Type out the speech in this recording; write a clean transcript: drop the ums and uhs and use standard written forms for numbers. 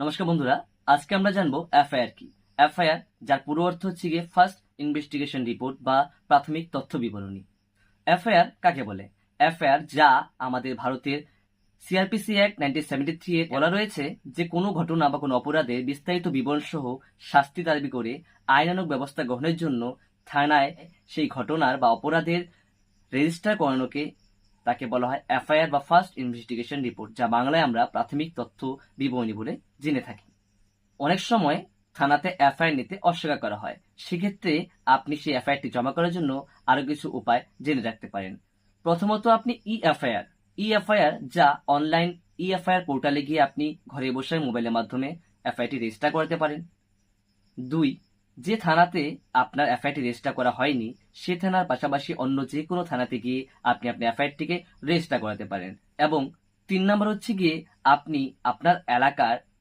নমস্কার বন্ধুরা, আজকে আমরা জানবো এফআইআর কি। এফআইআর, যার পুরো অর্থ হচ্ছে গিয়ে ফার্স্ট ইনভেস্টিগেশন রিপোর্ট বা প্রাথমিক তথ্য বিবরণী। এফআইআর কাকে বলে? এফআইআর, যা আমাদের ভারতের সিআরপিসি অ্যাক্ট 1973 এ বলা রয়েছে যে কোনো ঘটনা বা কোনো অপরাধের বিস্তারিত বিবরণ সহ শাস্তি দাবি করে আইনানুগ ব্যবস্থা গ্রহণের জন্য থানায় সেই ঘটনার বা অপরাধের রেজিস্টার করানোকে তাকে বলা হয় এফআইআর বা ফার্স্ট ইনভেস্টিগেশন রিপোর্ট, যা বাংলায় আমরা প্রাথমিক তথ্য বিবরণী বলে জেনে থাকি। অনেক সময় থানাতে এফআইআর নিতে অস্বীকার করা হয়, সেক্ষেত্রে আপনি সেই এফআইআরটি জমা করার জন্য আরো কিছু উপায় জেনে রাখতে পারেন। প্রথমত, আপনি ই এফআইআর, যা অনলাইন ই এফআইআর পোর্টালে গিয়ে আপনি ঘরে বসে মোবাইলের মাধ্যমে এফআইআরটি রেজিস্টার করতে পারেন। 2, যে থানাতে আপনার এফআইআরটি রেজিস্টার করা হয়নি সে থানার পাশাপাশি অন্য যে কোনো থানাতে গিয়ে আপনি আপনার এফআইআরটিকে রেজিস্টার করাতে পারেন। এবং 3 নম্বর হচ্ছে গিয়ে আপনি আপনার এলাকার